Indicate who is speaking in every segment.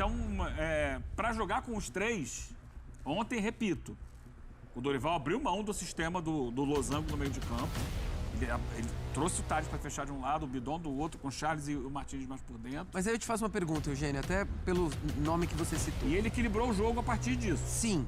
Speaker 1: Então, para jogar com os três, ontem, repito, o Dorival abriu mão do sistema do losango no meio de campo. Ele trouxe o Tales para fechar de um lado, o Bidon do outro, com o Charles e o Martins mais por dentro.
Speaker 2: Mas aí eu te faço uma pergunta, Eugênio, até pelo nome que você citou.
Speaker 1: E ele equilibrou o jogo a partir disso.
Speaker 2: Sim.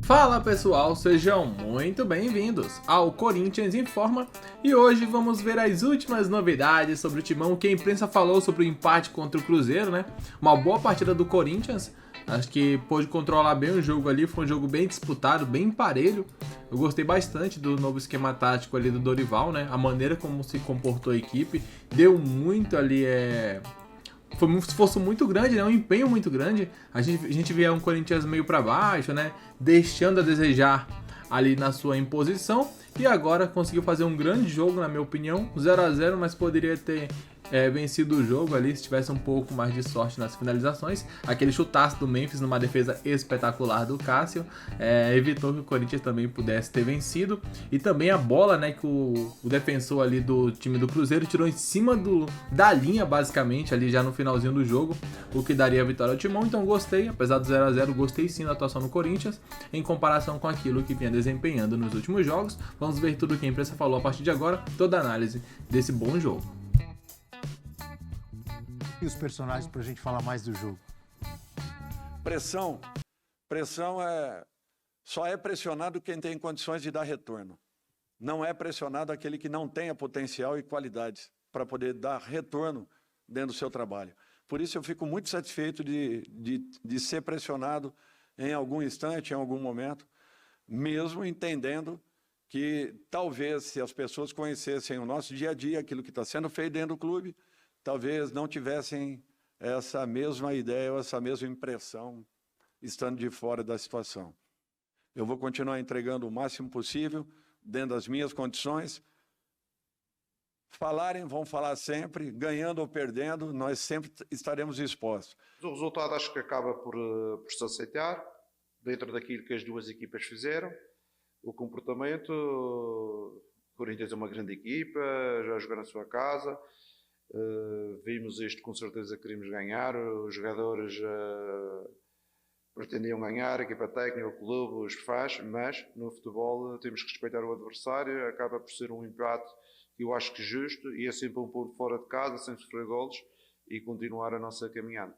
Speaker 3: Fala pessoal, sejam muito bem-vindos ao Corinthians Informa e hoje vamos ver as últimas novidades sobre o Timão, que a imprensa falou sobre o empate contra o Cruzeiro, né? Uma boa partida do Corinthians, acho que pôde controlar bem o jogo ali, foi um jogo bem disputado, bem parelho. Eu gostei bastante do novo esquema tático ali do Dorival, né? A maneira como se comportou a equipe, deu muito ali, foi um esforço muito grande, né? Um empenho muito grande. A gente via um Corinthians meio para baixo, né? Deixando a desejar ali na sua imposição. E agora conseguiu fazer um grande jogo, na minha opinião. 0-0, mas poderia ter vencido o jogo ali se tivesse um pouco mais de sorte nas finalizações. Aquele chutaço do Memphis numa defesa espetacular do Cássio evitou que o Corinthians também pudesse ter vencido. E também a bola, né, que o defensor ali do time do Cruzeiro tirou em cima da linha, basicamente, ali já no finalzinho do jogo, o que daria a vitória ao Timão. Então gostei, apesar do 0-0, gostei sim da atuação do Corinthians em comparação com aquilo que vinha desempenhando nos últimos jogos. Vamos ver tudo o que a imprensa falou a partir de agora, toda a análise desse bom jogo.
Speaker 4: E os personagens para a gente falar mais do jogo?
Speaker 5: Pressão só é pressionado quem tem condições de dar retorno. Não é pressionado aquele que não tenha potencial e qualidades para poder dar retorno dentro do seu trabalho. Por isso eu fico muito satisfeito de ser pressionado em algum instante, em algum momento, mesmo entendendo que talvez se as pessoas conhecessem o nosso dia a dia, aquilo que está sendo feito dentro do clube, talvez não tivessem essa mesma ideia ou essa mesma impressão estando de fora da situação. Eu vou continuar entregando o máximo possível, dentro das minhas condições. Falarem, vão falar sempre, ganhando ou perdendo, nós sempre estaremos expostos.
Speaker 6: O resultado acho que acaba por se aceitar, dentro daquilo que as duas equipas fizeram. O comportamento, o Corinthians é uma grande equipa, já jogou na sua casa. Vimos isto, com certeza queríamos ganhar, os jogadores pretendiam ganhar, a equipa técnica, o clube, os fãs, mas no futebol temos que respeitar o adversário, acaba por ser um empate que eu acho que justo, e é sempre um ponto fora de casa, sem sofrer golos, e continuar a nossa caminhada.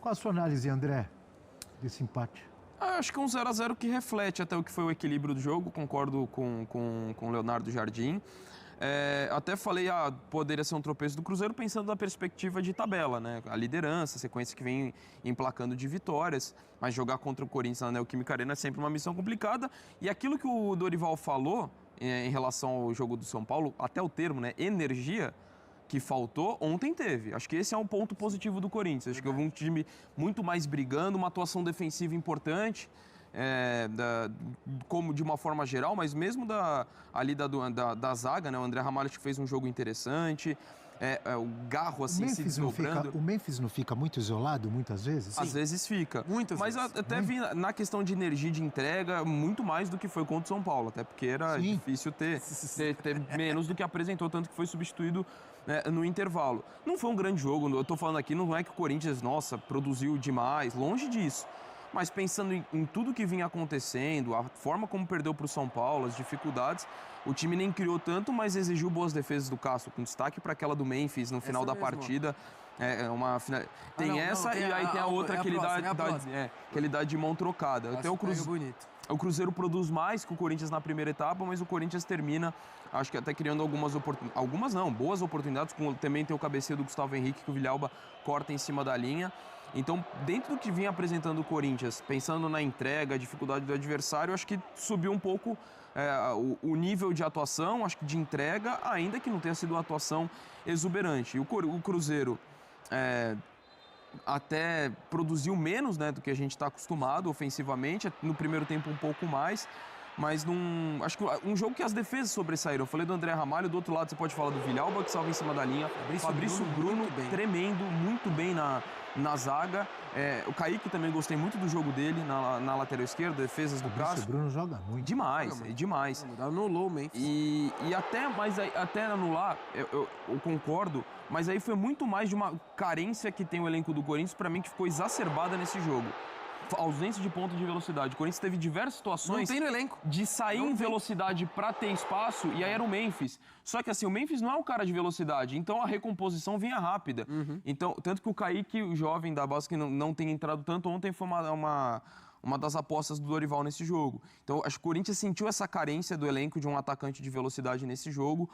Speaker 4: Qual a sua análise, André, desse empate?
Speaker 2: Acho que um 0-0 que reflete até o que foi o equilíbrio do jogo, concordo com o Leonardo Jardim. Até falei, poderia ser um tropeço do Cruzeiro pensando na perspectiva de tabela, né? A liderança, a sequência que vem emplacando de vitórias, mas jogar contra o Corinthians na Neoquímica Arena é sempre uma missão complicada. E aquilo que o Dorival falou em relação ao jogo do São Paulo, até o termo, né? Energia que faltou, ontem teve. Acho que esse é um ponto positivo do Corinthians. Acho que houve um time muito mais brigando, uma atuação defensiva importante. Como de uma forma geral, mas mesmo da zaga, né? O André Ramalho que fez um jogo interessante, o Garro assim se desdobrando.
Speaker 4: O Memphis não fica muito isolado muitas vezes?
Speaker 2: Às vezes fica. Muitas vezes. Mas até vi na questão de energia de entrega, muito mais do que foi contra o São Paulo, até porque era difícil ter menos do que apresentou, tanto que foi substituído, né, no intervalo. Não foi um grande jogo, eu tô falando aqui, não é que o Corinthians, produziu demais, longe disso. Mas pensando em tudo que vinha acontecendo, a forma como perdeu para o São Paulo, as dificuldades, o time nem criou tanto, mas exigiu boas defesas do Cássio, com destaque para aquela do Memphis no final da partida. Tem a outra que ele dá de mão trocada. Até o Cruzeiro produz mais que o Corinthians na primeira etapa, mas o Corinthians termina, acho que até criando boas oportunidades, também tem o cabeceio do Gustavo Henrique, que o Villalba corta em cima da linha. Então, dentro do que vinha apresentando o Corinthians, pensando na entrega, a dificuldade do adversário, acho que subiu um pouco o nível de atuação, acho que de entrega, ainda que não tenha sido uma atuação exuberante. E o Cruzeiro até produziu menos, né, do que a gente está acostumado ofensivamente, no primeiro tempo um pouco mais, mas acho que um jogo que as defesas sobressaíram. Eu falei do André Ramalho, do outro lado você pode falar do Villalba, que salva em cima da linha. Fabrício Bruno tremendo, muito muito bem na zaga. O Kaique também gostei muito do jogo dele na lateral esquerda, defesas do Cássio.
Speaker 4: O Bruno joga muito.
Speaker 2: Demais.
Speaker 7: Anulou o Memphis.
Speaker 2: E até anular, eu concordo, mas aí foi muito mais de uma carência que tem o elenco do Corinthians, pra mim, que ficou exacerbada nesse jogo. A ausência de ponta de velocidade. O Corinthians teve diversas situações
Speaker 7: Não tem no elenco.
Speaker 2: de sair em velocidade pra ter espaço, e aí era o Memphis. Só que assim, o Memphis não é um cara de velocidade, então a recomposição vinha rápida. Então, tanto que o Kaique, o jovem da base, que não tem entrado tanto ontem, foi uma das apostas do Dorival nesse jogo. Então, acho que o Corinthians sentiu essa carência do elenco de um atacante de velocidade nesse jogo,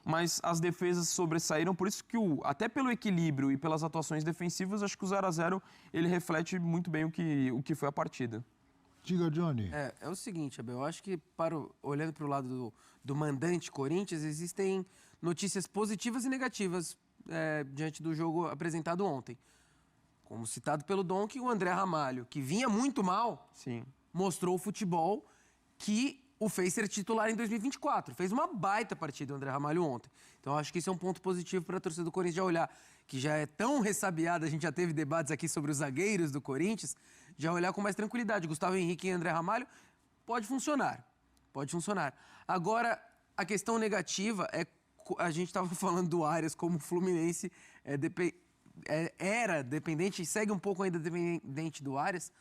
Speaker 2: mas as defesas sobressaíram, por isso que até pelo equilíbrio e pelas atuações defensivas, acho que o 0-0 ele reflete muito bem o que foi a partida.
Speaker 4: Diga, Johnny.
Speaker 7: É o seguinte, Abel, eu acho que olhando para o lado do mandante Corinthians, existem notícias positivas e negativas diante do jogo apresentado ontem. Como citado pelo Donk, o André Ramalho, que vinha muito mal,
Speaker 2: Sim.
Speaker 7: mostrou o futebol que o fez ser titular em 2024. Fez uma baita partida o André Ramalho ontem. Então, acho que isso é um ponto positivo para a torcida do Corinthians já olhar, que já é tão ressabiada, a gente já teve debates aqui sobre os zagueiros do Corinthians, já olhar com mais tranquilidade. Gustavo Henrique e André Ramalho, pode funcionar. Agora, a questão negativa a gente estava falando do Arias como o Fluminense era dependente, e segue um pouco ainda dependente do Arias.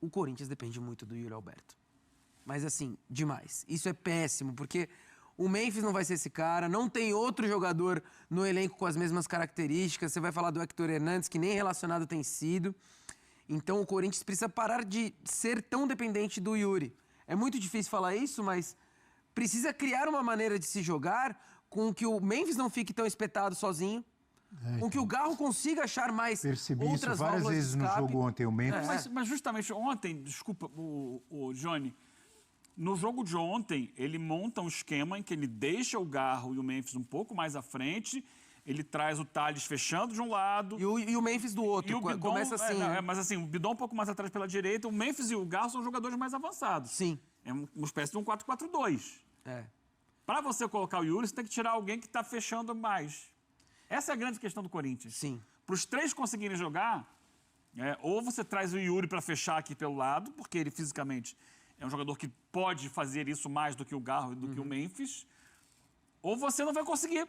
Speaker 7: O Corinthians depende muito do Yuri Alberto. Mas assim, demais. Isso é péssimo, porque o Memphis não vai ser esse cara, não tem outro jogador no elenco com as mesmas características. Você vai falar do Hector Hernandes, que nem relacionado tem sido. Então o Corinthians precisa parar de ser tão dependente do Yuri. É muito difícil falar isso, mas precisa criar uma maneira de se jogar com que o Memphis não fique tão espetado sozinho, com que o Garro consiga achar mais
Speaker 4: Percebi
Speaker 7: outras
Speaker 4: isso várias vezes no jogo ontem, o Memphis.
Speaker 1: Mas justamente ontem, desculpa, o Johnny, no jogo de ontem, ele monta um esquema em que ele deixa o Garro e o Memphis um pouco mais à frente, ele traz o Tales fechando de um lado.
Speaker 7: E o Memphis do outro.
Speaker 1: E o Bidon,
Speaker 7: começa assim.
Speaker 1: mas assim, o Bidon um pouco mais atrás pela direita, o Memphis e o Garro são jogadores mais avançados.
Speaker 7: Sim.
Speaker 1: É uma espécie de um 4-4-2.
Speaker 7: É.
Speaker 1: Para você colocar o Yuri, você tem que tirar alguém que está fechando mais. Essa é a grande questão do Corinthians.
Speaker 7: Sim.
Speaker 1: Para os três conseguirem jogar, ou você traz o Yuri para fechar aqui pelo lado, porque ele fisicamente é um jogador que pode fazer isso mais do que o Garro e do que o Memphis, ou você não vai conseguir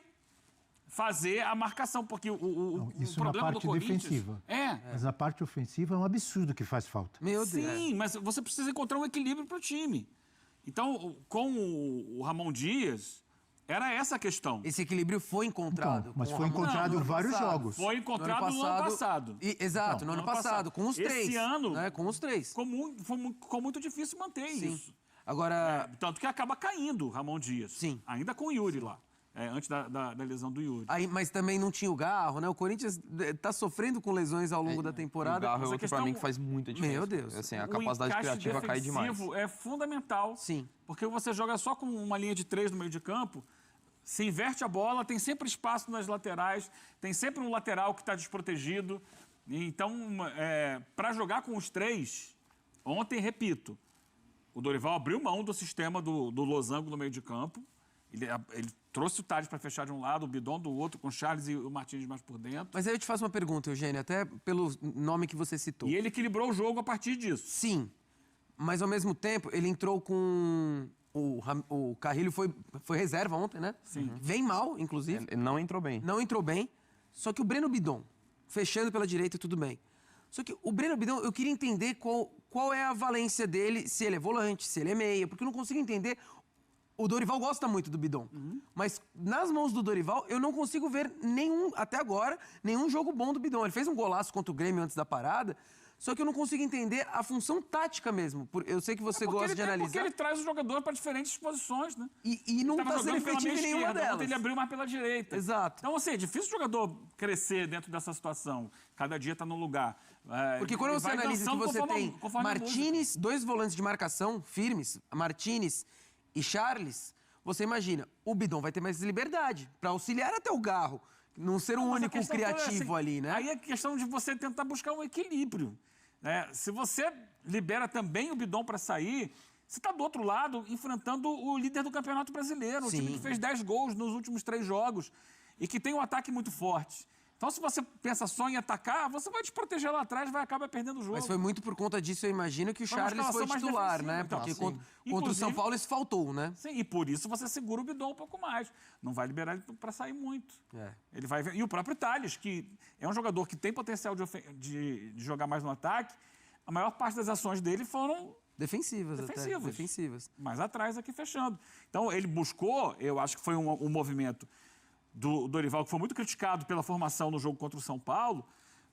Speaker 1: fazer a marcação, porque
Speaker 4: Isso
Speaker 1: o problema
Speaker 4: na parte
Speaker 1: do Corinthians...
Speaker 4: defensiva.
Speaker 1: É.
Speaker 4: Mas na parte ofensiva é um absurdo que faz falta.
Speaker 7: Meu Deus.
Speaker 1: Sim, mas você precisa encontrar um equilíbrio para o time. Então, com o Ramon Dias, era essa a questão.
Speaker 7: Esse equilíbrio foi encontrado.
Speaker 4: Então, mas
Speaker 7: com o
Speaker 4: foi
Speaker 7: Ramon.
Speaker 4: encontrado
Speaker 7: Não,
Speaker 4: em
Speaker 7: no
Speaker 4: vários
Speaker 7: passado.
Speaker 4: jogos.
Speaker 1: Foi encontrado no ano passado.
Speaker 7: Exato, no ano passado, com os três.
Speaker 1: Esse ano,
Speaker 7: né, com os três.
Speaker 1: ficou muito difícil manter
Speaker 7: Sim.
Speaker 1: isso.
Speaker 7: Agora,
Speaker 1: Tanto que acaba caindo o Ramon Dias.
Speaker 7: Sim.
Speaker 1: Ainda com o Yuri lá. Antes da lesão do Yuri.
Speaker 7: mas também não tinha o Garro, né? O Corinthians tá sofrendo com lesões ao longo da
Speaker 2: O
Speaker 7: temporada.
Speaker 2: Garro é
Speaker 1: Mas a
Speaker 2: outro
Speaker 1: questão-
Speaker 2: pra mim que faz muita diferença.
Speaker 7: Meu Deus.
Speaker 2: Assim, a
Speaker 1: O
Speaker 2: capacidade
Speaker 1: encaixe
Speaker 2: criativa cai demais.
Speaker 1: defensivo é fundamental.
Speaker 7: Sim.
Speaker 1: Porque você joga só com uma linha de 3 no meio de campo, se inverte a bola, tem sempre espaço nas laterais, tem sempre um lateral que está desprotegido. Então, para jogar com os três, ontem, repito, o Dorival abriu mão do sistema do losango no meio de campo. Ele trouxe o Tades para fechar de um lado, o Bidon do outro, com o Charles e o Martins mais por dentro.
Speaker 7: Mas aí eu te faço uma pergunta, Eugênio, até pelo nome que você citou.
Speaker 1: E ele equilibrou o jogo a partir disso.
Speaker 7: Sim, mas ao mesmo tempo ele entrou com... O Carrilho foi reserva ontem, né?
Speaker 1: Sim.
Speaker 7: Vem mal, inclusive.
Speaker 2: Ele não entrou bem.
Speaker 7: Não entrou bem. Só que o Breno Bidon, fechando pela direita, tudo bem. Só que o Breno Bidon, eu queria entender qual é a valência dele, se ele é volante, se ele é meia, porque eu não consigo entender. O Dorival gosta muito do Bidon, mas nas mãos do Dorival eu não consigo ver até agora, nenhum jogo bom do Bidon. Ele fez um golaço contra o Grêmio antes da parada, só que eu não consigo entender a função tática mesmo. Eu sei que você gosta de analisar.
Speaker 1: Porque ele traz o jogador para diferentes posições, né?
Speaker 7: E não
Speaker 1: Tava
Speaker 7: está sendo
Speaker 1: jogando pela
Speaker 7: efetivo em
Speaker 1: meia
Speaker 7: nenhuma
Speaker 1: esquerda,
Speaker 7: delas.
Speaker 1: ontem ele abriu mais pela direita.
Speaker 7: Exato.
Speaker 1: Então, assim, é difícil o jogador crescer dentro dessa situação. Cada dia está no lugar.
Speaker 7: Porque quando
Speaker 1: ele
Speaker 7: você
Speaker 1: vai
Speaker 7: analisa que
Speaker 1: dançando
Speaker 7: você
Speaker 1: conforme
Speaker 7: tem
Speaker 1: conforme a música.
Speaker 7: Martínez, 2 volantes de marcação firmes, Martínez e Charles, você imagina, o Bidon vai ter mais liberdade para auxiliar até o Garro, não ser o
Speaker 1: Mas a
Speaker 7: único
Speaker 1: questão toda é
Speaker 7: criativo
Speaker 1: assim,
Speaker 7: ali, né?
Speaker 1: Aí é questão de você tentar buscar um equilíbrio. Né? Se você libera também o Bidon para sair, você está do outro lado enfrentando o líder do Campeonato Brasileiro, o
Speaker 7: Sim.
Speaker 1: time que fez 10 gols nos últimos 3 jogos e que tem um ataque muito forte. Então, se você pensa só em atacar, você vai desproteger lá atrás e vai acabar perdendo o jogo.
Speaker 7: Mas foi muito por conta disso, eu imagino, que o
Speaker 1: Foi uma
Speaker 7: Charles foi
Speaker 1: escalação mais
Speaker 7: titular,
Speaker 1: defensiva,
Speaker 7: né?
Speaker 1: então,
Speaker 7: Porque
Speaker 1: sim.
Speaker 7: contra o
Speaker 1: Inclusive-
Speaker 7: São Paulo isso faltou, né?
Speaker 1: Sim, e por isso você segura o Bidon um pouco mais. Não vai liberar ele para sair muito.
Speaker 7: É.
Speaker 1: Ele vai ver. E o próprio Tales, que é um jogador que tem potencial de jogar mais no ataque, a maior parte das ações dele foram
Speaker 7: Defensivas.
Speaker 1: Defensivas.
Speaker 7: Defensivas.
Speaker 1: mais atrás aqui fechando. Então ele buscou, eu acho que foi um movimento do Dorival, que foi muito criticado pela formação no jogo contra o São Paulo,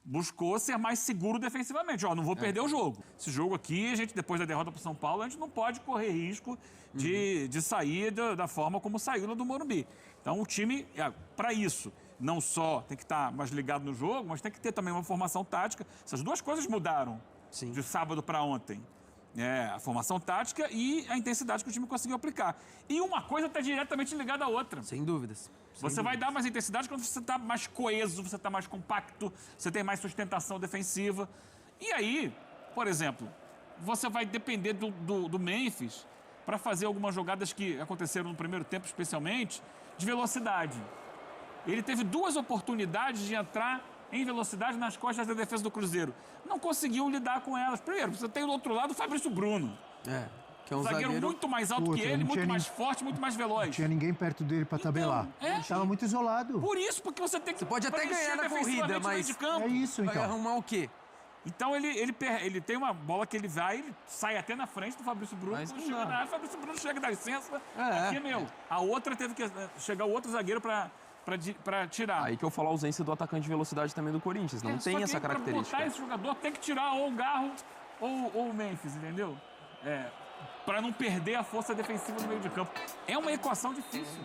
Speaker 1: buscou ser mais seguro defensivamente. Ó, não vou perder o jogo. Esse jogo aqui, a gente, depois da derrota para o São Paulo, a gente não pode correr risco de sair da forma como saiu lá do Morumbi. Então o time, para isso, não só tem que estar mais ligado no jogo, mas tem que ter também uma formação tática. Essas duas coisas mudaram
Speaker 7: Sim.
Speaker 1: de sábado para ontem. A formação tática e a intensidade que o time conseguiu aplicar. E uma coisa está diretamente ligada à outra.
Speaker 7: Sem dúvidas.
Speaker 1: Você vai dar mais intensidade quando você está mais coeso, você está mais compacto, você tem mais sustentação defensiva. E aí, por exemplo, você vai depender do Memphis para fazer algumas jogadas que aconteceram no primeiro tempo, especialmente, de velocidade. Ele teve 2 oportunidades de entrar em velocidade nas costas da defesa do Cruzeiro. Não conseguiu lidar com elas. Primeiro, você tem do outro lado o Fabrício Bruno.
Speaker 7: Que é um
Speaker 1: Zagueiro muito mais alto que
Speaker 4: Puta,
Speaker 1: ele,
Speaker 4: não
Speaker 1: muito
Speaker 4: tinha
Speaker 1: mais forte, muito mais veloz.
Speaker 4: Não tinha ninguém perto dele para tabelar.
Speaker 1: é.
Speaker 4: Ele estava muito isolado.
Speaker 1: Por isso, porque você tem que
Speaker 7: Você pode até
Speaker 1: preencher
Speaker 7: ganhar na
Speaker 1: defensivamente
Speaker 7: corrida,
Speaker 1: o meio
Speaker 7: mas
Speaker 1: de campo.
Speaker 4: É isso,
Speaker 7: Vai
Speaker 4: então.
Speaker 7: arrumar o quê?
Speaker 1: Então ele tem uma bola que ele vai, ele sai até na frente do Fabrício Bruno.
Speaker 7: Mas
Speaker 1: Quando
Speaker 7: não
Speaker 1: chega
Speaker 7: dá.
Speaker 1: na área, o Fabrício Bruno chega, dá licença.
Speaker 7: É.
Speaker 1: Aqui é meu. A outra teve que chegar o outro zagueiro para tirar.
Speaker 2: Aí que eu falo a ausência do atacante de velocidade também do Corinthians. Não
Speaker 1: Só
Speaker 2: tem
Speaker 1: que
Speaker 2: essa
Speaker 1: aí, pra
Speaker 2: característica.
Speaker 1: botar esse jogador, tem que tirar ou o Garro ou o Memphis, entendeu? Para não perder a força defensiva no meio de campo. É uma equação difícil.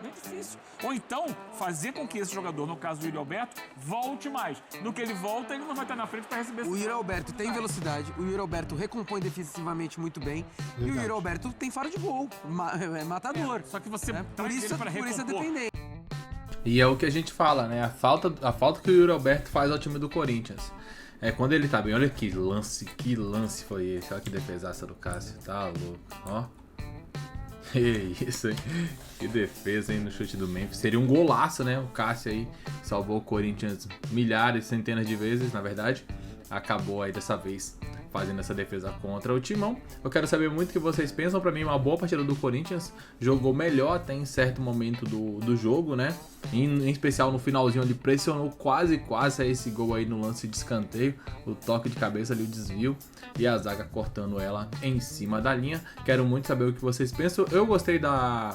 Speaker 1: Bem difícil. Ou então, fazer com que esse jogador, no caso do Yuri Alberto, volte mais. No que ele volta, ele não vai estar na frente para receber
Speaker 7: O Yuri Alberto tem velocidade, o Yuri Alberto recompõe defensivamente muito bem e o
Speaker 4: Verdade.
Speaker 7: Yuri Alberto tem faro de gol, é matador.
Speaker 1: Só que você
Speaker 7: Por
Speaker 1: traz
Speaker 7: isso,
Speaker 1: ele para
Speaker 7: por isso é
Speaker 1: recompor.
Speaker 7: dependente.
Speaker 3: E é o que a gente fala, né? A falta que o Yuri Alberto faz ao time do Corinthians. É quando ele tá bem. Olha que lance foi esse. Olha que defesaça do Cássio. Tá louco, ó. Que isso, hein? Que defesa, hein, no chute do Memphis. Seria um golaço, né? O Cássio aí salvou o Corinthians milhares, centenas de vezes, na verdade. Acabou aí dessa vez fazendo essa defesa contra o Timão. Eu quero saber muito o que vocês pensam. Pra mim, uma boa partida do Corinthians. Jogou melhor até em certo momento do jogo, né? Em especial no finalzinho, ele pressionou quase a esse gol aí no lance de escanteio. O toque de cabeça ali, o desvio. E a zaga cortando ela em cima da linha. Quero muito saber o que vocês pensam. Eu gostei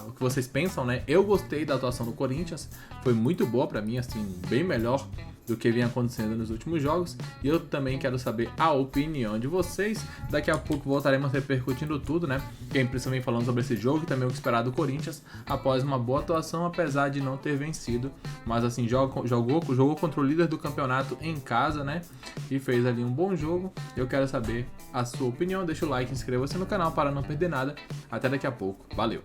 Speaker 3: o que vocês pensam, né? Eu gostei da atuação do Corinthians. Foi muito boa pra mim, assim, bem melhor do que vinha acontecendo nos últimos jogos. E eu também quero saber a opinião de vocês. Daqui a pouco voltaremos repercutindo tudo, né? Que a imprensa vem falando sobre esse jogo e também o que esperar do Corinthians após uma boa atuação, apesar de não ter vencido. Mas assim, jogou contra o líder do campeonato em casa, né? E fez ali um bom jogo. Eu quero saber a sua opinião. Deixa o like, inscreva-se no canal para não perder nada. Até daqui a pouco. Valeu!